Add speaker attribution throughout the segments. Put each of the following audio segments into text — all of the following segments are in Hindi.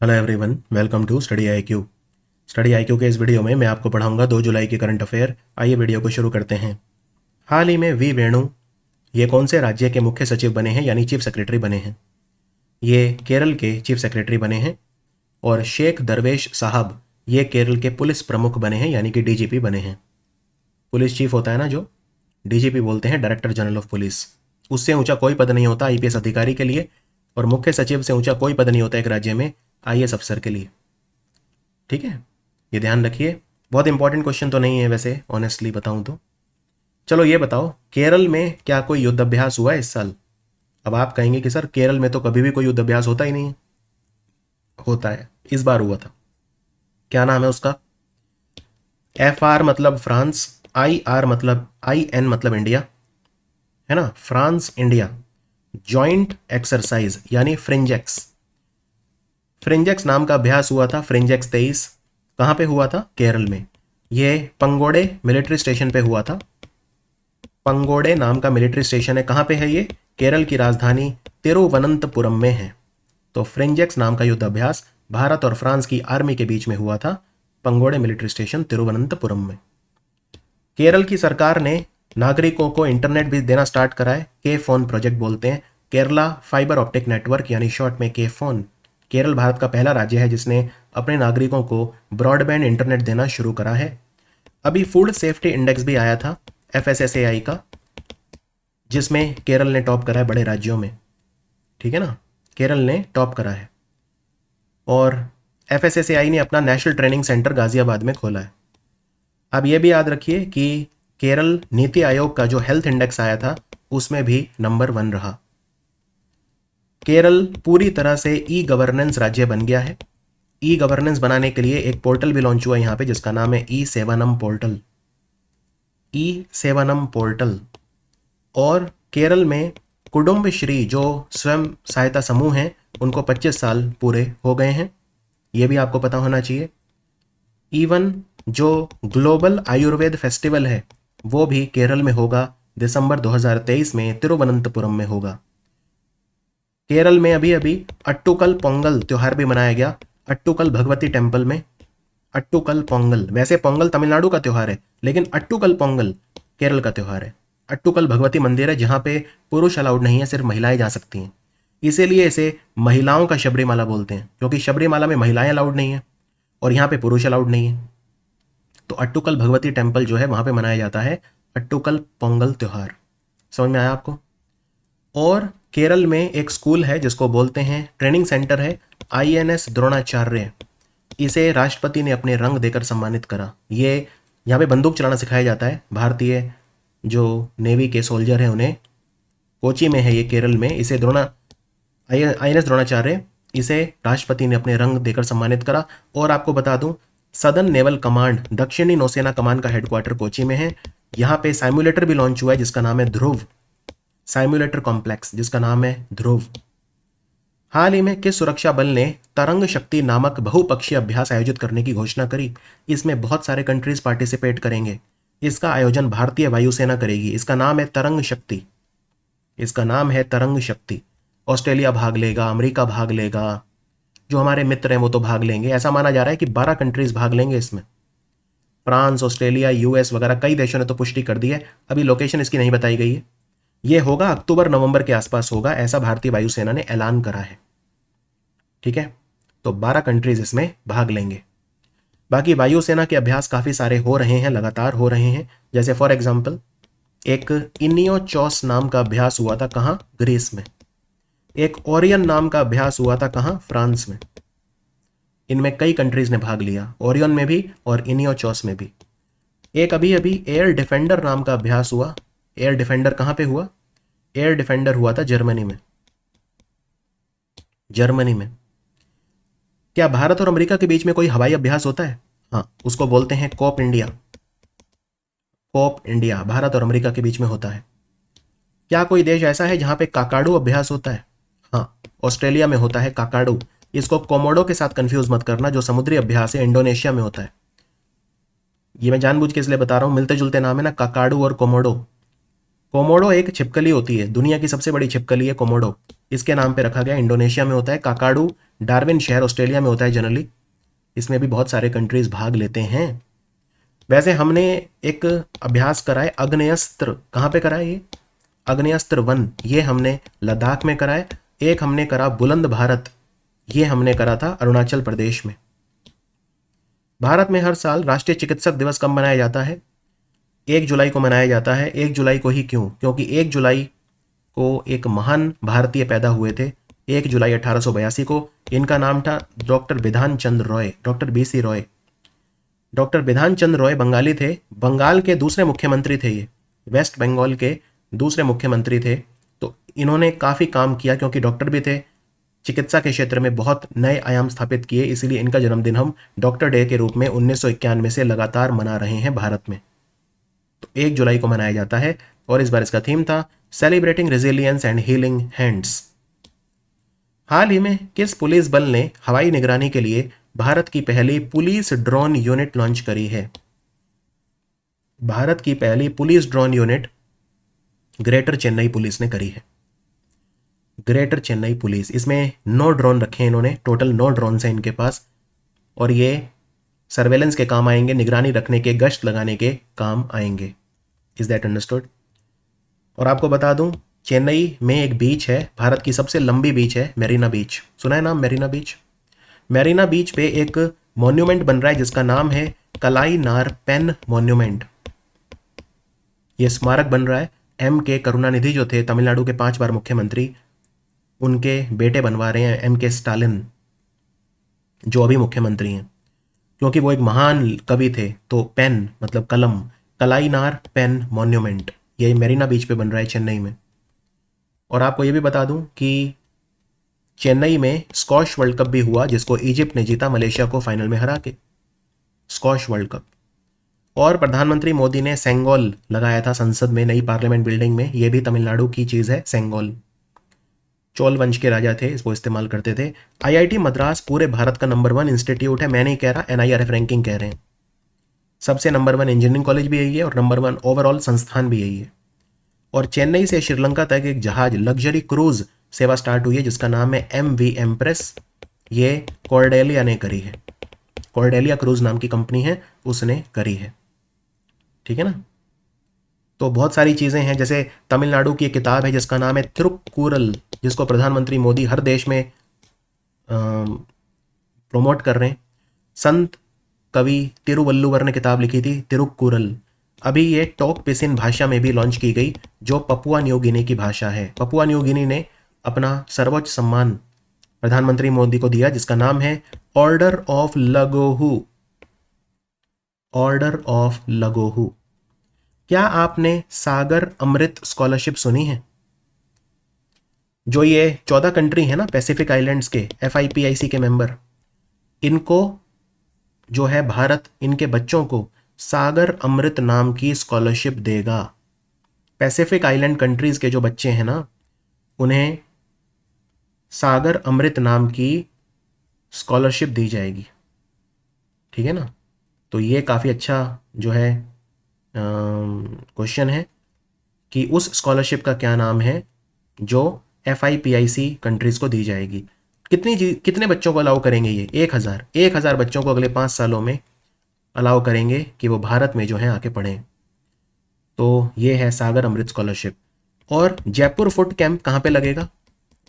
Speaker 1: Hello everyone, welcome to study IQ. Study IQ के इस वीडियो में मैं आपको पढ़ाऊंगा 2 जुलाई के करंट अफेयर। आइए वीडियो को शुरू करते हैं। हाल ही में वी वेणु ये कौन से राज्य के मुख्य सचिव बने हैं यानी चीफ सेक्रेटरी बने हैं? ये केरल के चीफ सेक्रेटरी बने हैं। और शेख दरवेश साहब ये केरल के पुलिस प्रमुख बने हैं यानी कि डीजीपी बने हैं। पुलिस चीफ होता है ना, जो डीजीपी बोलते हैं, डायरेक्टर जनरल ऑफ पुलिस। उससे ऊंचा कोई पद नहीं होता आईपीएस अधिकारी के लिए, और मुख्य सचिव से ऊंचा कोई पद नहीं होता एक राज्य में आईएएस अफसर के लिए। ठीक है, ये ध्यान रखिए। बहुत इंपॉर्टेंट क्वेश्चन तो नहीं है वैसे, ऑनेस्टली बताऊं तो। चलो ये बताओ, केरल में क्या कोई युद्ध अभ्यास हुआ है इस साल? अब आप कहेंगे कि सर केरल में तो कभी भी कोई युद्ध अभ्यास होता ही नहीं है। होता है, इस बार हुआ था। क्या नाम है उसका? FR मतलब फ्रांस, IR मतलब IN मतलब इंडिया, है ना, फ्रांस इंडिया जॉइंट एक्सरसाइज यानी फ्रिंजेक्स। फ्रिंजेक्स नाम का अभ्यास हुआ था, फ्रिंजेक्स 23। कहाँ पे हुआ था? केरल में। ये पंगोड़े मिलिट्री स्टेशन पे हुआ था। पंगोड़े नाम का मिलिट्री स्टेशन है। कहाँ पे है ये? केरल की राजधानी तिरुवनंतपुरम में है। तो फ्रिंजेक्स नाम का युद्ध अभ्यास भारत और फ्रांस की आर्मी के बीच में हुआ था, पंगोड़े मिलिट्री स्टेशन तिरुवनंतपुरम में। केरल की सरकार ने नागरिकों को इंटरनेट भी देना स्टार्ट करा है। के फोन प्रोजेक्ट बोलते हैं, केरला फाइबर ऑप्टिक नेटवर्क यानी शॉर्ट में के फोन। केरल भारत का पहला राज्य है जिसने अपने नागरिकों को ब्रॉडबैंड इंटरनेट देना शुरू करा है। अभी फूड सेफ्टी इंडेक्स भी आया था FSSAI का, जिसमें केरल ने टॉप करा है बड़े राज्यों में। ठीक है ना, केरल ने टॉप करा है। और FSSAI ने अपना नेशनल ट्रेनिंग सेंटर गाजियाबाद में खोला है। अब यह भी याद रखिए कि केरल नीति आयोग का जो हेल्थ इंडेक्स आया था उसमें भी नंबर 1 रहा। केरल पूरी तरह से ई गवर्नेंस राज्य बन गया है। ई गवर्नेंस बनाने के लिए एक पोर्टल भी लॉन्च हुआ यहाँ पे जिसका नाम है ई सेवानम पोर्टल। ई सेवानम पोर्टल। और केरल में कुटुंबश्री जो स्वयं सहायता समूह हैं उनको 25 साल पूरे हो गए हैं, ये भी आपको पता होना चाहिए। इवन जो ग्लोबल आयुर्वेद फेस्टिवल है वो भी केरल में होगा, दिसंबर 2023 में तिरुवनंतपुरम में होगा। केरल में अभी अभी अट्टुकल पोंगल त्योहार भी मनाया गया, अट्टुकल भगवती टेम्पल में। अट्टुकल पोंगल, वैसे पोंगल तमिलनाडु का त्योहार है लेकिन अट्टुकल पोंगल केरल का त्योहार है। अट्टुकल भगवती मंदिर है जहाँ पे पुरुष अलाउड नहीं है, सिर्फ महिलाएं जा सकती हैं। इसीलिए इसे महिलाओं का शबरीमाला बोलते हैं, क्योंकि शबरीमाला में महिलाएं अलाउड नहीं है और यहाँ पे पुरुष अलाउड नहीं है। तो अट्टुकल भगवती टेम्पल जो है वहाँ पे मनाया जाता है अट्टुकल पोंगल त्योहार। समझ में आया आपको? और केरल में एक स्कूल है जिसको बोलते हैं, ट्रेनिंग सेंटर है, INS द्रोणाचार्य। इसे राष्ट्रपति ने अपने रंग देकर सम्मानित करा। ये यहाँ पे बंदूक चलाना सिखाया जाता है, भारतीय जो नेवी के सोल्जर हैं उन्हें। कोची में है ये, केरल में। इसे INS द्रोणाचार्य, इसे राष्ट्रपति ने अपने रंग देकर सम्मानित करा। और आपको बता दूं, सदर्न नेवल कमांड, दक्षिणी नौसेना कमान का हेडक्वार्टर कोची में है। यहाँ पे साइमुलेटर भी लॉन्च हुआ है जिसका नाम है ध्रुव, साइमुलेटर कॉम्प्लेक्स जिसका नाम है ध्रुव। हाल ही में किस सुरक्षा बल ने तरंग शक्ति नामक बहुपक्षीय अभ्यास आयोजित करने की घोषणा करी? इसमें बहुत सारे कंट्रीज पार्टिसिपेट करेंगे। इसका आयोजन भारतीय वायुसेना करेगी। इसका नाम है तरंग शक्ति। इसका नाम है तरंग शक्ति। ऑस्ट्रेलिया भाग लेगा, अमेरिका भाग लेगा, जो हमारे मित्र हैं वो तो भाग लेंगे। ऐसा माना जा रहा है कि 12 कंट्रीज भाग लेंगे इसमें। फ्रांस, ऑस्ट्रेलिया, US वगैरह कई देशों ने तो पुष्टि कर दी है। अभी लोकेशन इसकी नहीं बताई गई है। ये होगा अक्टूबर-नवंबर के आसपास होगा, ऐसा भारतीय वायुसेना ने ऐलान करा है। ठीक है, तो 12 कंट्रीज इसमें भाग लेंगे। बाकी वायुसेना के अभ्यास काफ़ी सारे हो रहे हैं, लगातार हो रहे हैं। जैसे फॉर एग्जाम्पल एक इनियोचॉस नाम का अभ्यास हुआ था, कहाँ? ग्रीस में। एक ओरियन नाम का अभ्यास हुआ था, कहाँ? फ्रांस में। इनमें कई कंट्रीज ने भाग लिया, ओरियन में भी और इनियोचॉस में भी। एक अभी अभी एयर डिफेंडर नाम का अभ्यास हुआ। एयर डिफेंडर कहाँ पे हुआ? एयर डिफेंडर हुआ था जर्मनी में। जर्मनी में। क्या भारत और अमेरिका के बीच में कोई हवाई अभ्यास होता है? हाँ, उसको बोलते हैं Cope India. Cope India Bharat और अमेरिका के बीच में होता है। क्या कोई देश ऐसा है जहां पे काकाडू अभ्यास होता है? हाँ, ऑस्ट्रेलिया में होता है काकाडू। इसको कोमोडो के साथ कंफ्यूज मत करना, जो समुद्री अभ्यास है इंडोनेशिया में होता है। ये मैं जानबूझ के इसलिए बता रहा हूँ, मिलते जुलते नाम है ना, काकाडू और कोमोडो। कोमोडो एक छिपकली होती है, दुनिया की सबसे बड़ी छिपकली है कोमोडो, इसके नाम पे रखा गया। इंडोनेशिया में होता है काकाडू, डार्विन शहर ऑस्ट्रेलिया में होता है जनरली। इसमें भी बहुत सारे कंट्रीज भाग लेते हैं। वैसे हमने एक अभ्यास करा है अग्नेयस्त्र, कहाँ पे करा है ये? अग्नेयस्त्र 1 ये हमने लद्दाख में करा है। एक हमने करा बुलंद भारत, ये हमने करा था अरुणाचल प्रदेश में। भारत में हर साल राष्ट्रीय चिकित्सक दिवस कब मनाया जाता है? 1 जुलाई को मनाया जाता है। 1 जुलाई को ही क्यों? क्योंकि 1 जुलाई को एक महान भारतीय पैदा हुए थे, 1 जुलाई 1882 को। इनका नाम था doctor Bidhan Chandra Roy, doctor BC Roy. Doctor Bidhan Chandra Roy Bengali थे, बंगाल के दूसरे मुख्यमंत्री थे ये, वेस्ट बंगाल के दूसरे मुख्यमंत्री थे। तो इन्होंने काफ़ी काम किया क्योंकि डॉक्टर भी थे, चिकित्सा के क्षेत्र में बहुत नए आयाम स्थापित किए, इसीलिए इनका जन्मदिन हम डॉक्टर डे के रूप में 1991 से लगातार मना रहे हैं भारत में। तो 1 जुलाई को मनाया जाता है और इस बार इसका थीम था celebrating resilience and healing hands. हाल ही में किस पुलिस बल ने हवाई निगरानी के लिए भारत की पहली पुलिस ड्रोन यूनिट लॉन्च करी है? भारत की पहली police drone unit greater Chennai police ने करी है। ग्रेटर चेन्नई पुलिस, इसमें 9 ड्रोन रखे हैं इन्होंने, टोटल 9 ड्रोन हैं इनके पास, और ये सर्वेलेंस के काम आएंगे, निगरानी रखने के, गश्त लगाने के काम आएंगे। Is that understood? और आपको बता दूं, चेन्नई में एक बीच है, भारत की सबसे लंबी बीच है, मेरीना बीच। सुना है नाम मेरीना बीच? मेरीना बीच पे एक मॉन्यूमेंट बन रहा है जिसका नाम है कलाई नार पेन मॉन्यूमेंट। ये स्मारक बन रहा है। M.K. करुणानिधि जो थे तमिलनाडु के 5 बार मुख्यमंत्री, उनके बेटे बनवा रहे हैं, M.K. स्टालिन, जो अभी मुख्यमंत्री हैं। क्योंकि वो एक महान कवि थे, तो पेन मतलब कलम, कलाई नार पेन मॉन्यूमेंट, ये मेरीना बीच पे बन रहा है चेन्नई में। और आपको ये भी बता दूं कि चेन्नई में स्क्वॉश वर्ल्ड कप भी हुआ, जिसको इजिप्ट ने जीता मलेशिया को फाइनल में हरा के, स्क्वॉश वर्ल्ड कप। और प्रधानमंत्री मोदी ने सेंगोल लगाया था संसद में, नई पार्लियामेंट बिल्डिंग में, ये भी तमिलनाडु की चीज़ है सेंगोल। चोल वंश के राजा थे, इसको इस्तेमाल करते थे। IIT मद्रास पूरे भारत का नंबर 1 इंस्टीट्यूट है, मैं नहीं कह रहा, NIRF रैंकिंग कह रहे हैं। सबसे नंबर 1 इंजीनियरिंग कॉलेज भी यही है और नंबर 1 ओवरऑल संस्थान भी यही है। और चेन्नई से श्रीलंका तक एक जहाज लग्जरी क्रूज सेवा स्टार्ट हुई है जिसका नाम है MV एम्प्रेस। ये कॉर्डेलिया ने करी है, कॉर्डेलिया क्रूज नाम की कंपनी है, उसने करी है। ठीक है ना? तो बहुत सारी चीज़ें हैं, जैसे तमिलनाडु की एक किताब है जिसका नाम है तिरुक्कुरल, जिसको प्रधानमंत्री मोदी हर देश में प्रोमोट कर रहे हैं। संत कवि तिरुवल्लुवर ने किताब लिखी थी तिरुक्कुरल। अभी ये टोक पिसिन भाषा में भी लॉन्च की गई, जो पपुआ न्यू गिनी की भाषा है। पपुआ न्यू गिनी ने अपना सर्वोच्च सम्मान प्रधानमंत्री मोदी को दिया जिसका नाम है order of Logohu. Order of Logohu. क्या आपने सागर अमृत स्कॉलरशिप सुनी है? जो ये 14 कंट्री है ना पैसिफिक आइलैंड्स के, FIPIC के मेंबर, इनको जो है भारत इनके बच्चों को सागर अमृत नाम की स्कॉलरशिप देगा। पैसिफिक आइलैंड कंट्रीज के जो बच्चे हैं ना, उन्हें सागर अमृत नाम की स्कॉलरशिप दी जाएगी। ठीक है ना? तो ये काफ़ी अच्छा जो है क्वेश्चन है कि उस स्कॉलरशिप का क्या नाम है जो FIPIC कंट्रीज़ को दी जाएगी। कितने बच्चों को अलाउ करेंगे ये? 1000 बच्चों को अगले 5 सालों में अलाउ करेंगे कि वो भारत में जो है आके पढ़ें। तो ये है सागर अमृत स्कॉलरशिप। और जयपुर फुट कैंप कहाँ पे लगेगा?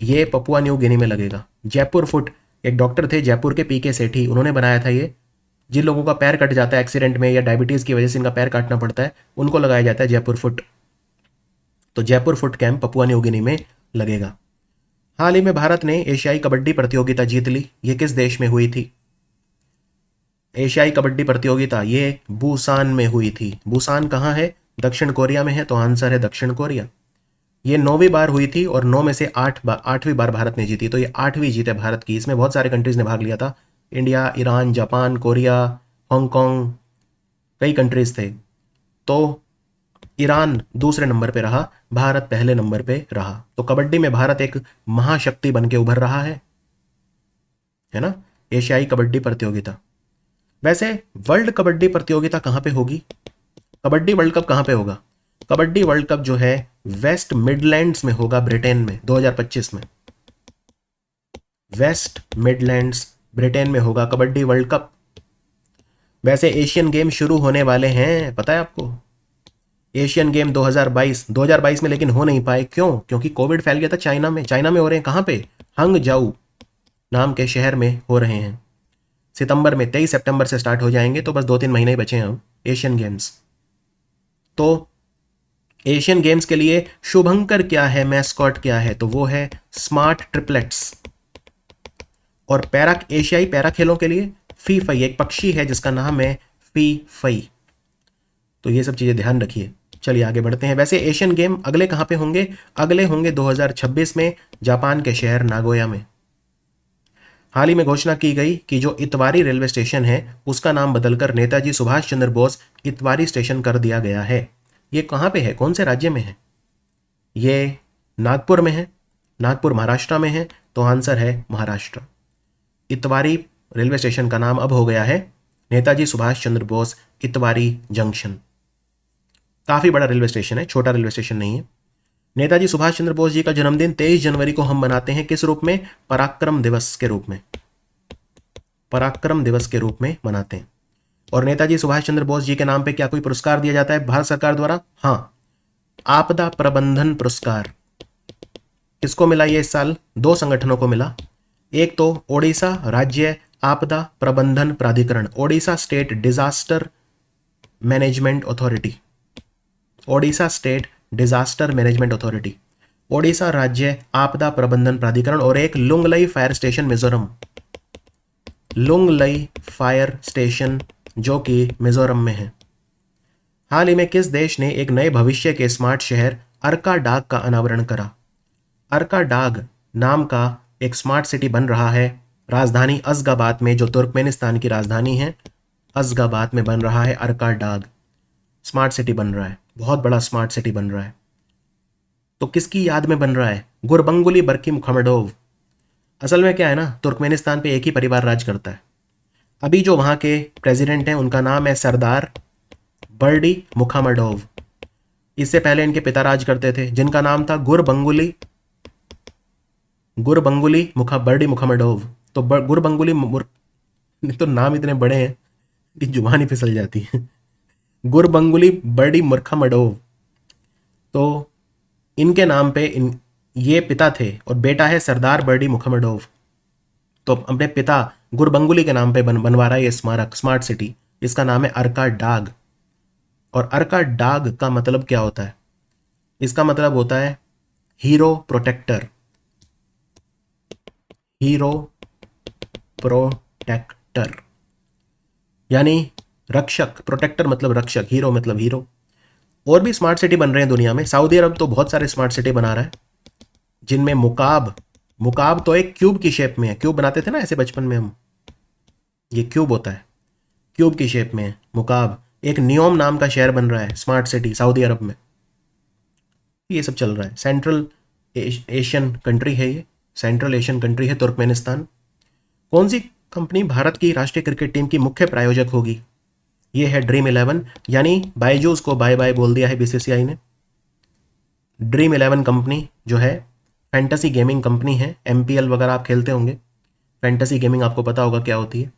Speaker 1: ये पपुआ न्यू गिनी में लगेगा। जयपुर फुट, एक डॉक्टर थे जयपुर के PK सेठी, उन्होंने बनाया था ये। जिन लोगों का पैर कट जाता है एक्सीडेंट में या डायबिटीज़ की वजह से इनका पैर काटना पड़ता है, उनको लगाया जाता है जयपुर फुट। तो Jaipur foot camp Papua New Guinea में लगेगा। हाल ही में भारत ने एशियाई कबड्डी प्रतियोगिता जीत ली। ये किस देश में हुई थी? एशियाई कबड्डी प्रतियोगिता ये बुसान में हुई थी। बुसान कहाँ है? दक्षिण कोरिया में है, तो आंसर है दक्षिण कोरिया। ये 9वीं बार हुई थी और 9 में से 8वीं बार भारत ने जीती, तो ये 8वीं जीत है भारत की। इसमें बहुत सारे कंट्रीज ने भाग लिया था, India, Iran, Japan, Korea, Hong Kong, कई कंट्रीज थे। तो ईरान दूसरे नंबर पे रहा, भारत पहले नंबर पे रहा। तो कबड्डी में भारत एक महाशक्ति बन के उभर रहा है ना? एशियाई कबड्डी प्रतियोगिता। वैसे वर्ल्ड कबड्डी प्रतियोगिता कहाँ पे होगी? कबड्डी वर्ल्ड कप कहाँ पे होगा? कबड्डी वर्ल्ड कप जो है वेस्ट मिडलैंड्स में होगा, ब्रिटेन में, 2025 में। वेस्ट मिडलैंड्स ब्रिटेन में होगा कबड्डी वर्ल्ड कप। वैसे एशियन गेम शुरू होने वाले हैं, पता है आपको? एशियन गेम 2022 में, लेकिन हो नहीं पाए। क्यों? क्योंकि कोविड फैल गया था चाइना में। चाइना में हो रहे हैं कहाँ पे? हंगजाऊ नाम के शहर में हो रहे हैं। सितंबर में, 23 सितंबर से स्टार्ट हो जाएंगे, तो बस 2-3 महीने ही बचे हैं अब एशियन गेम्स। तो एशियन गेम्स के लिए शुभंकर क्या है, मैस्कॉट क्या है? तो वो है स्मार्ट ट्रिपलेट्स। और पैरा, एशियाई पैरा खेलों के लिए फी फई, एक पक्षी है जिसका नाम है फी फई। तो ये सब चीज़ें ध्यान रखिए। चलिए आगे बढ़ते हैं। वैसे एशियन गेम अगले कहाँ पे होंगे? अगले होंगे 2026 में जापान के शहर नागोया में। हाल ही में घोषणा की गई कि जो इतवारी रेलवे स्टेशन है उसका नाम बदलकर नेताजी सुभाष चंद्र बोस इतवारी स्टेशन कर दिया गया है। ये कहाँ पे है, कौन से राज्य में है? ये नागपुर में है। नागपुर महाराष्ट्र में है, तो आंसर है महाराष्ट्र। इतवारी रेलवे स्टेशन का नाम अब हो गया है नेताजी सुभाष चंद्र बोस इतवारी जंक्शन। काफ़ी बड़ा रेलवे स्टेशन है, छोटा रेलवे स्टेशन नहीं है। नेताजी सुभाष चंद्र बोस जी का जन्मदिन 23 जनवरी को हम मनाते हैं। किस रूप में? पराक्रम दिवस के रूप में। पराक्रम दिवस के रूप में मनाते हैं। और नेताजी सुभाष चंद्र बोस जी के नाम पे क्या कोई पुरस्कार दिया जाता है भारत सरकार द्वारा? हाँ, आपदा प्रबंधन पुरस्कार। किसको मिला ये इस साल? 2 संगठनों को मिला। एक तो ओडिशा राज्य आपदा प्रबंधन प्राधिकरण, Odisha state disaster management authority, Odisha state disaster management authority, Odisha राज्य आपदा प्रबंधन प्राधिकरण। और एक Lunglei fire station Mizoram, Lunglei fire station जो कि मिजोरम में है। हाल ही में किस देश ने एक नए भविष्य के स्मार्ट शहर अर्काडाग का अनावरण करा? अर्काडाग नाम का एक स्मार्ट सिटी बन रहा है राजधानी अज़गाबाद में, जो तुर्कमेनिस्तान की राजधानी है। अज़गाबाद में बन रहा है अर्काडाग, स्मार्ट सिटी बन रहा है, बहुत बड़ा स्मार्ट सिटी बन रहा है। तो किसकी याद में बन रहा है? गुरबंगुली बर्किमुखमडोव। असल में क्या है ना, तुर्कमेनिस्तान पे एक ही परिवार राज करता है। अभी जो वहाँ के प्रेसिडेंट हैं उनका नाम है सरदार बर्डी मुखामडोव। इससे पहले इनके पिता राज करते थे जिनका नाम था गुरबंगुली बर्डी मुखामडोव। तो तो नाम इतने बड़े हैं कि जुबान ही फिसल जाती है। गुरबंगुली बर्डी मुखामडोव। तो इनके नाम पे ये पिता थे और बेटा है सरदार बर्डी मुखामडोव। तो अपने पिता गुरबंगुली के नाम पे बनवा रहा है ये स्मारक, स्मार्ट सिटी। इसका नाम है अर्काडाग। और अर्काडाग का मतलब क्या होता है? इसका मतलब होता है हीरो प्रोटेक्टर, हीरो प्रोटेक्टर यानी रक्षक। प्रोटेक्टर मतलब रक्षक, हीरो मतलब हीरो। और भी स्मार्ट सिटी बन रहे हैं दुनिया में। सऊदी अरब तो बहुत सारे स्मार्ट सिटी बना रहा है जिनमें मुकाब तो एक क्यूब की शेप में है। क्यूब बनाते थे ना ऐसे बचपन में हम, ये क्यूब होता है, क्यूब की शेप में है मुकाब। एक नियोम नाम का शहर बन रहा है स्मार्ट सिटी सऊदी अरब में। ये सब चल रहा है। सेंट्रल एशियन कंट्री है ये, सेंट्रल एशियन कंट्री है तुर्कमेनिस्तान। कौन सी कंपनी भारत की राष्ट्रीय क्रिकेट टीम की मुख्य प्रायोजक होगी? ये है ड्रीम 11, यानी बायजूस को बाय बाय बोल दिया है बीसीसीआई ने। ड्रीम 11 कंपनी जो है फैंटेसी गेमिंग कंपनी है। एमपीएल वगैरह आप खेलते होंगे, फैंटेसी गेमिंग आपको पता होगा क्या होती है।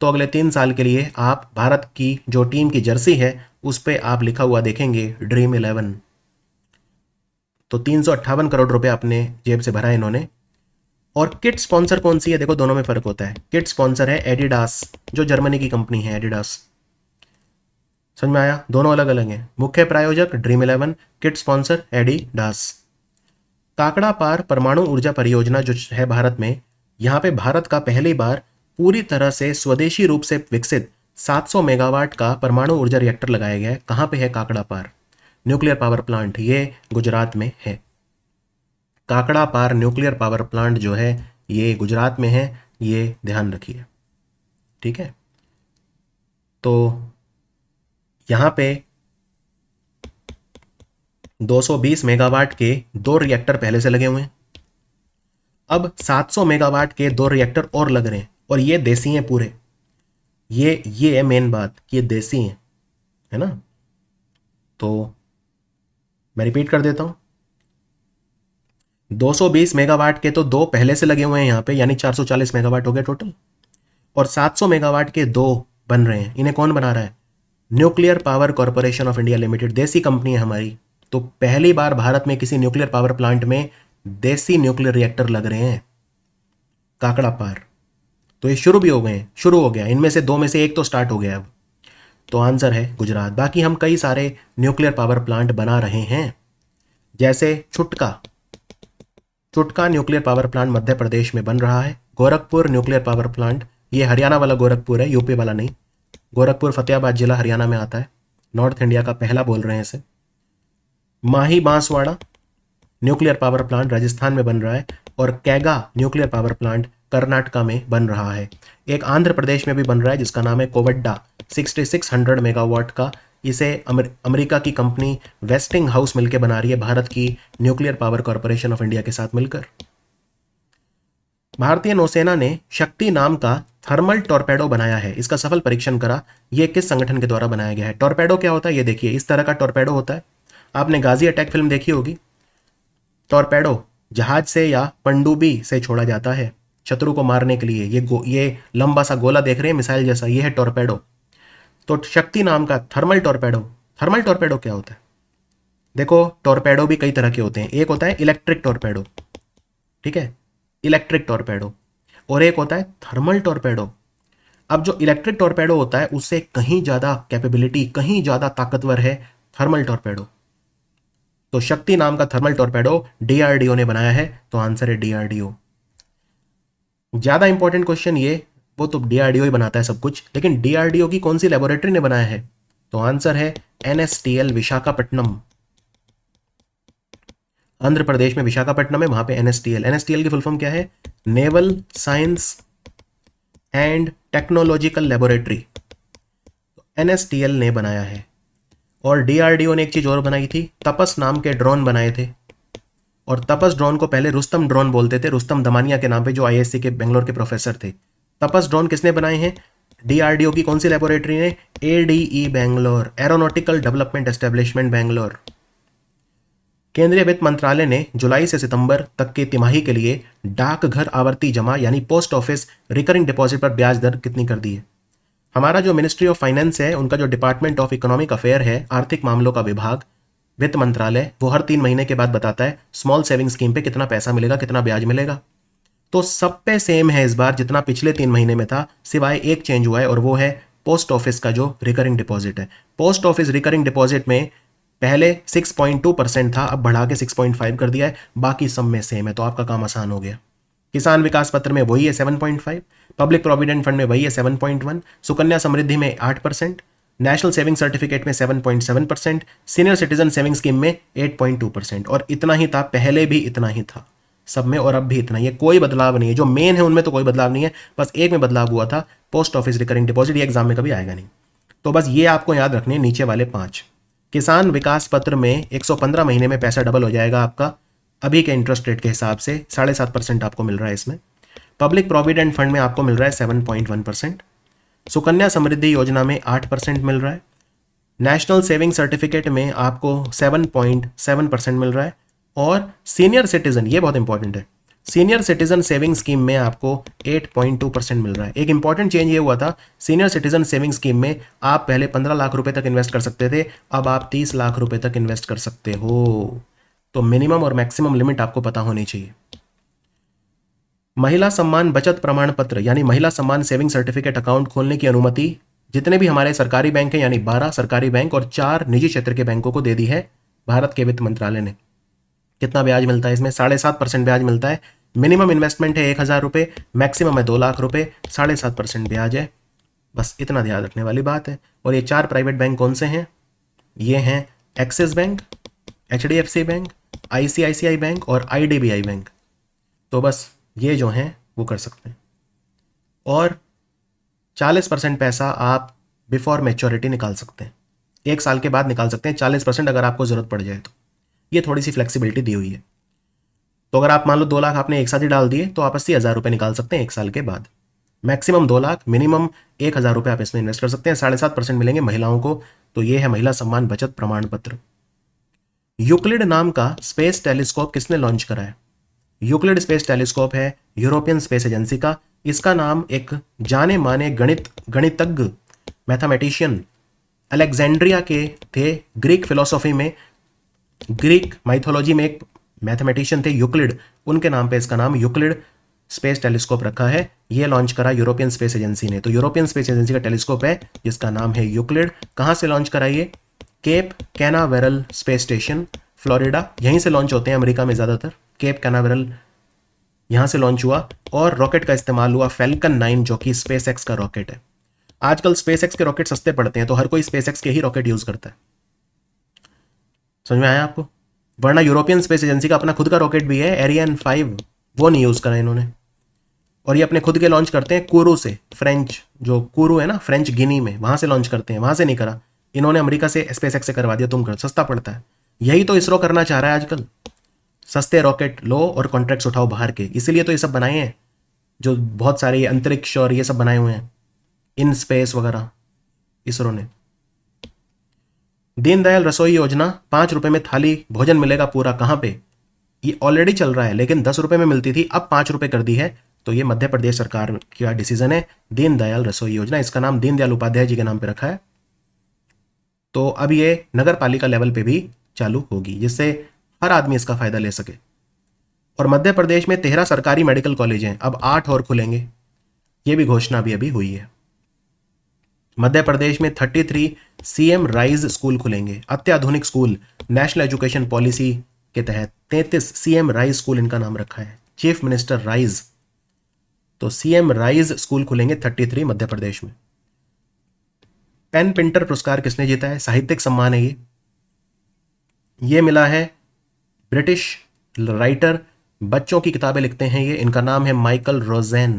Speaker 1: तो अगले 3 साल के लिए आप भारत की जो टीम की जर्सी है उस पर आप लिखा हुआ देखेंगे ड्रीम 11। तो 358 करोड़ रुपए अपने जेब से भरा इन्होंने। और किट स्पॉन्सर कौन सी है? देखो दोनों में फर्क होता है। किट स्पॉन्सर है एडिडास, जो जर्मनी की कंपनी है एडिडास। समझ में आया? दोनों अलग अलग हैं। मुख्य प्रायोजक ड्रीम 11, किट स्पॉन्सर एडिडास। काकड़ा पार परमाणु ऊर्जा परियोजना जो है भारत में, यहाँ पे भारत का पहली बार पूरी तरह से स्वदेशी रूप से विकसित 700 मेगावाट का परमाणु ऊर्जा रिएक्टर लगाया गया है। कहाँ पे है काकड़ा पार न्यूक्लियर पावर प्लांट? ये गुजरात में है। काकड़ा पार न्यूक्लियर पावर प्लांट जो है ये गुजरात में है, ये ध्यान रखिए, ठीक है। तो यहाँ पे 220 मेगावाट के 2 रिएक्टर पहले से लगे हुए हैं। अब 700 मेगावाट के 2 रिएक्टर और लग रहे हैं, और ये देसी हैं पूरे। ये है मेन बात कि ये देसी हैं, है ना। तो मैं रिपीट कर देता हूं, 220 मेगावाट के तो दो पहले से लगे हुए हैं यहाँ पे, यानी 440 मेगावाट हो गए टोटल, और 700 मेगावाट के दो बन रहे हैं। इन्हें कौन बना रहा है? Nuclear power corporation of India limited, देसी कंपनी है हमारी। तो पहली बार भारत में किसी न्यूक्लियर पावर प्लांट में देसी न्यूक्लियर रिएक्टर लग रहे हैं, काकड़ा पार। तो ये शुरू भी हो गए हैं, शुरू हो गया, इनमें से दो में से एक तो स्टार्ट हो गया अब। तो आंसर है गुजरात। बाकी हम कई सारे न्यूक्लियर पावर प्लांट बना रहे हैं, जैसे छुटका, चुटका nuclear power plant Madhya Pradesh में बन रहा है। गोरखपुर न्यूक्लियर पावर प्लांट, ये हरियाणा वाला गोरखपुर है, यूपी वाला नहीं। गोरखपुर फतेहाबाद जिला हरियाणा में आता है, नॉर्थ इंडिया का पहला बोल रहे हैं इसे। Mahi Banswara nuclear power plant Rajasthan में बन रहा है, और Kaiga nuclear power plant Karnataka में बन रहा है। एक आंध्र प्रदेश में भी बन रहा है जिसका नाम है कोवड्डा, 6600 मेगावाट का। इसे अमेरिका की कंपनी वेस्टिंग हाउस मिलकर बना रही है, भारत की nuclear power corporation of India के साथ मिलकर। भारतीय नौसेना ने शक्ति नाम का थर्मल टॉर्पेडो बनाया है, इसका सफल परीक्षण करा। यह किस संगठन के द्वारा बनाया गया है? टॉर्पेडो क्या होता है ये देखिए, इस तरह का टॉर्पेडो होता है। आपने गाजी अटैक फिल्म देखी होगी। टॉर्पेडो जहाज से या पनडुब्बी से छोड़ा जाता है शत्रु को मारने के लिए। ये लंबा सा गोला देख रहे हैं मिसाइल जैसा, ये है टॉर्पेडो। तो शक्ति नाम का थर्मल टॉर्पेडो। थर्मल टॉर्पेडो क्या होता है? देखो, टॉर्पेडो भी कई तरह के होते हैं। एक होता है इलेक्ट्रिक टॉर्पेडो, ठीक है, इलेक्ट्रिक टॉर्पेडो, और एक होता है थर्मल टॉर्पेडो। अब जो इलेक्ट्रिक टॉर्पेडो होता है उससे कहीं ज़्यादा कैपेबिलिटी, कहीं ज़्यादा ताकतवर है थर्मल टॉर्पेडो। तो शक्ति नाम का थर्मल टॉर्पेडो डीआरडीओ ने बनाया है, तो आंसर है डीआरडीओ। ज़्यादा इंपॉर्टेंट क्वेश्चन ये, वो तो डीआरडीओ ही बनाता है सब कुछ, लेकिन डीआरडीओ की कौन सी लेबोरेटरी ने बनाया है? तो आंसर है एनएसटीएल विशाखापट्टनम। आंध्र प्रदेश में विशाखापट्टनम है, वहां पे एनएसटीएल। एनएसटीएल की फुल फॉर्म क्या है? Naval science and technological laboratory. NSTL ने बनाया है। और डीआरडीओ ने एक चीज और बनाई थी, तपस नाम के ड्रोन बनाए थे। और तपस ड्रोन को पहले रुस्तम ड्रोन बोलते थे, रुस्तम दमानिया के नाम पे, जो आईएससी के बेंगलोर के प्रोफेसर थे। तपस ड्रोन किसने बनाए हैं? डीआरडीओ की कौन सी लेबोरेटरी ने? ADE Bangalore, aeronautical development establishment Bangalore. केंद्रीय वित्त मंत्रालय ने जुलाई से सितंबर तक की तिमाही के लिए डाकघर आवर्ती जमा यानी पोस्ट ऑफिस रिकरिंग डिपॉजिट पर ब्याज दर कितनी कर दी है? हमारा जो मिनिस्ट्री ऑफ फाइनेंस है, उनका जो डिपार्टमेंट ऑफ इकोनॉमिक अफेयर है, आर्थिक मामलों का विभाग, वित्त मंत्रालय, वो हर 3 महीने के बाद बताता है स्मॉल सेविंग स्कीम पे कितना पैसा मिलेगा, कितना ब्याज मिलेगा। तो सब पे सेम है इस बार, जितना पिछले 3 महीने में था, सिवाय एक चेंज हुआ है, और वो है पोस्ट ऑफिस का जो रिकरिंग डिपॉजिट है। पोस्ट ऑफिस रिकरिंग डिपॉजिट में पहले 6.2% था, अब बढ़ा के 6.5 कर दिया है, बाकी सब में सेम है, तो आपका काम आसान हो गया। किसान विकास पत्र में वही है 7.5, पब्लिक प्रोविडेंट फंड में वही है 7.1, सुकन्या समृद्धि में 8%, नेशनल सेविंग सर्टिफिकेट में 7.7%, सीनियर सिटीजन सेविंग स्कीम में 8.2%। और इतना ही था, पहले भी इतना ही था सब में, और अब भी इतना ही है, कोई बदलाव नहीं है। जो मेन है उनमें तो कोई बदलाव नहीं है, बस एक में बदलाव हुआ था, पोस्ट ऑफिस रिकरिंग डिपॉजिट। ये एग्जाम में कभी आएगा नहीं। तो बस ये आपको याद रखने हैं, नीचे वाले 5। किसान विकास पत्र में 115 महीने में पैसा डबल हो जाएगा आपका, अभी के इंटरेस्ट रेट के हिसाब से 7.5% आपको मिल रहा है इसमें। पब्लिक प्रोविडेंट फंड में आपको मिल रहा है 7.1%, सुकन्या समृद्धि योजना में 8% मिल रहा है, नेशनल सेविंग सर्टिफिकेट में आपको 7.7% मिल रहा है, और सीनियर सिटीजन, ये बहुत इंपॉर्टेंट है, सीनियर सिटीजन सेविंग स्कीम में आपको 8.2% मिल रहा है। एक इंपॉर्टेंट चेंज ये हुआ था, सीनियर सिटीजन सेविंग स्कीम में आप पहले 15 लाख रुपए तक इन्वेस्ट कर सकते थे, अब आप 30 लाख रुपए तक इन्वेस्ट कर सकते हो। तो मिनिमम और मैक्सिमम लिमिट आपको पता होनी चाहिए। महिला सम्मान बचत प्रमाण पत्र यानी महिला सम्मान सेविंग सर्टिफिकेट अकाउंट खोलने की अनुमति जितने भी हमारे सरकारी बैंक हैं, यानी 12 सरकारी बैंक और 4 निजी क्षेत्र के बैंकों को दे दी है भारत के वित्त मंत्रालय ने। कितना ब्याज मिलता है इसमें? 7.5% ब्याज मिलता है। मिनिमम इन्वेस्टमेंट है 1,000 रुपये, मैक्सिमम है 2 लाख रुपये, 7.5% ब्याज है। बस इतना ध्यान रखने वाली बात है। और ये 4 प्राइवेट बैंक कौन से हैं? ये हैं axis bank, HDFC bank, ICICI bank और IDBI बैंक। तो बस ये जो हैं वो कर सकते हैं। और 40% पैसा आप बिफोर मैच्योरिटी निकाल सकते हैं, 1 साल के बाद निकाल सकते हैं 40% अगर आपको ज़रूरत पड़ जाए तो। ये थोड़ी सी फ्लेक्सिबिलिटी दी हुई है। तो अगर आप मान लो 2 लाख आपने एक साथ ही डाल दिए तो आप 80,000 रुपये निकाल सकते हैं 1 साल के बाद। मैक्सिमम 2 लाख, मिनिमम 1,000 रुपये आप इसमें इन्वेस्ट कर सकते हैं। 7.5% मिलेंगे महिलाओं को। तो ये है महिला सम्मान बचत प्रमाण पत्र। यूक्लिड नाम का स्पेस टेलीस्कोप किसने लॉन्च करा है? यूक्लिड स्पेस टेलीस्कोप है यूरोपियन स्पेस एजेंसी का। इसका नाम एक जाने माने गणितज्ञ मैथमेटिशियन अलेक्जेंड्रिया के थे। ग्रीक फिलोसॉफी में, ग्रीक माइथोलॉजी में एक मैथमेटिशियन थे यूक्लिड, उनके नाम पे इसका नाम यूक्लिड स्पेस टेलीस्कोप रखा है। ये लॉन्च करा यूरोपियन स्पेस एजेंसी ने। तो यूरोपियन स्पेस एजेंसी का टेलीस्कोप है जिसका नाम है यूक्लिड। कहाँ से लॉन्च करा ये? Cape Canaveral space station, Florida. यहीं से लॉन्च होते हैं अमेरिका में ज़्यादातर। केप कैनावेरल यहाँ से लॉन्च हुआ और रॉकेट का इस्तेमाल हुआ फैल्कन 9 जो कि स्पेस एक्स का रॉकेट है। आजकल स्पेस एक्स के रॉकेट सस्ते पड़ते हैं तो हर कोई स्पेस एक्स के ही रॉकेट यूज़ करता है। समझ में आया आपको? वरना यूरोपियन स्पेस एजेंसी का अपना खुद का रॉकेट भी है एरियन 5, वो नहीं यूज़ करा इन्होंने। और ये अपने खुद के लॉन्च करते हैं कोरू से, फ्रेंच जो कोरू है ना फ्रेंच गिनी में, वहाँ से लॉन्च करते हैं। वहाँ से नहीं करा इन्होंने, अमेरिका से स्पेस एक्स से करवा दिया। तुम कर, सस्ता पड़ता है। यही तो इसरो करना चाह रहा है आजकल, सस्ते रॉकेट लो और कॉन्ट्रैक्ट्स उठाओ बाहर के। इसीलिए तो ये सब बनाए हैं, जो बहुत सारे अंतरिक्ष और ये सब बनाए हुए हैं, इन स्पेस वगैरह इसरो ने। दीनदयाल रसोई योजना, 5 रुपए में थाली भोजन मिलेगा पूरा। कहाँ पे? ये ऑलरेडी चल रहा है लेकिन 10 रुपए में मिलती थी, अब 5 रुपए कर दी है। तो ये मध्य प्रदेश सरकार का डिसीजन है, दीनदयाल रसोई योजना। इसका नाम दीनदयाल उपाध्याय जी के नाम पे रखा है। तो अब ये नगर पालिका लेवल पे भी चालू होगी जिससे हर आदमी इसका फायदा ले सके। और मध्य प्रदेश में 13 सरकारी मेडिकल कॉलेज हैं, अब 8 और खुलेंगे। ये भी घोषणा भी अभी हुई है। मध्य प्रदेश में 33 सीएम राइज स्कूल खुलेंगे, अत्याधुनिक स्कूल। नेशनल एजुकेशन पॉलिसी के तहत 33 सीएम राइज स्कूल इनका नाम रखा है, चीफ मिनिस्टर राइज। तो सीएम राइज स्कूल खुलेंगे 33 मध्य प्रदेश में। पेन पिंटर पुरस्कार किसने जीता है? साहित्यिक सम्मान है ये मिला है ब्रिटिश राइटर, बच्चों की किताबें लिखते हैं ये। इनका नाम है माइकल रोजेन।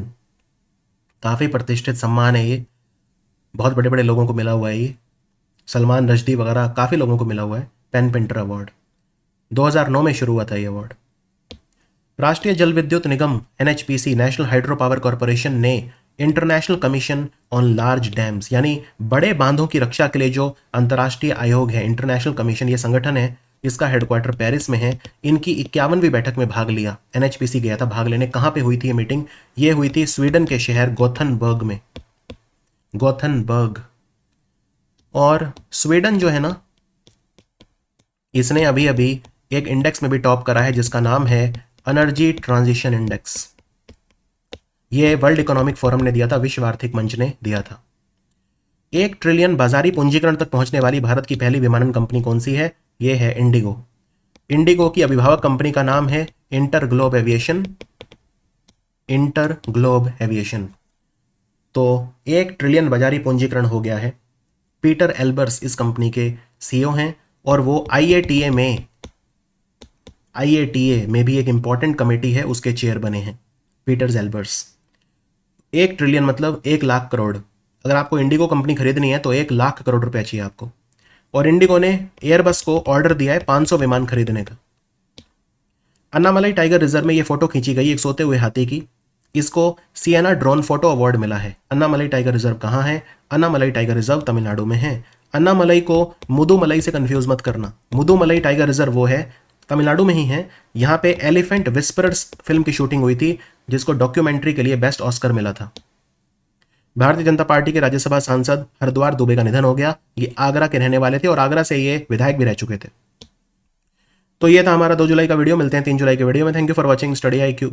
Speaker 1: काफ़ी प्रतिष्ठित सम्मान है ये, बहुत बड़े बड़े लोगों को मिला हुआ है ये, सलमान रश्दी वगैरह काफ़ी लोगों को मिला हुआ है पेन पिंटर अवार्ड। 2009 में शुरू हुआ था ये अवार्ड। राष्ट्रीय जल विद्युत निगम NHPC, national hydro power corporation ने international commission on large dams, यानी बड़े बांधों की रक्षा के लिए जो अंतर्राष्ट्रीय आयोग है, इंटरनेशनल कमीशन, ये संगठन है, इसका हेडक्वार्टर पेरिस में है। इनकी 51वीं बैठक में भाग लिया, एनएचपीसी गया था भाग लेने। कहाँ पे हुई थी ये मीटिंग? ये हुई थी स्वीडन के शहर गोथनबर्ग में, गोथनबर्ग। और स्वीडन जो है ना, इसने अभी अभी एक इंडेक्स में भी टॉप करा है जिसका नाम है एनर्जी ट्रांजिशन इंडेक्स। ये वर्ल्ड इकोनॉमिक फोरम ने दिया था, विश्व आर्थिक मंच ने दिया था। 1 ट्रिलियन बाजारी पूंजीकरण तक पहुंचने वाली भारत की पहली विमानन कंपनी कौन सी है? ये है इंडिगो। इंडिगो की अभिभावक कंपनी का नाम है इंटरग्लोब एविएशन, इंटरग्लोब एविएशन। तो 1 ट्रिलियन बाजारी पूंजीकरण हो गया है। पीटर एल्बर्स इस कंपनी के सीईओ हैं और वो आईएटीए में भी एक इंपॉर्टेंट कमेटी है, उसके चेयर बने हैं पीटर एल्बर्स। 1 ट्रिलियन मतलब 1 लाख करोड़। अगर आपको इंडिगो कंपनी खरीदनी है तो 1 लाख करोड़ रुपए चाहिए आपको। और इंडिगो ने एयरबस को ऑर्डर दिया है 500 विमान खरीदने का। अन्नामलाई टाइगर रिजर्व में ये फोटो खींची गई एक सोते हुए हाथी की। इसको सियाना ड्रोन फोटो अवार्ड मिला है। अन्नामलाई टाइगर रिजर्व कहाँ है? अन्नामलाई टाइगर रिजर्व तमिलनाडु में है। अन्नामलाई को मुदुमलाई से कंफ्यूज मत करना। मुदुमलाई टाइगर रिजर्व वो है, तमिलनाडु में ही है। यहाँ पे एलिफेंट विस्परर्स फिल्म की शूटिंग हुई थी जिसको डॉक्यूमेंट्री के लिए बेस्ट ऑस्कर मिला था। भारतीय जनता पार्टी के राज्यसभा सांसद हरद्वार दुबे का निधन हो गया। ये आगरा के रहने वाले थे और आगरा से ये विधायक भी रह चुके थे। तो ये था हमारा 2 जुलाई का वीडियो। मिलते हैं 3 जुलाई के वीडियो में। Thank you for watching study IQ।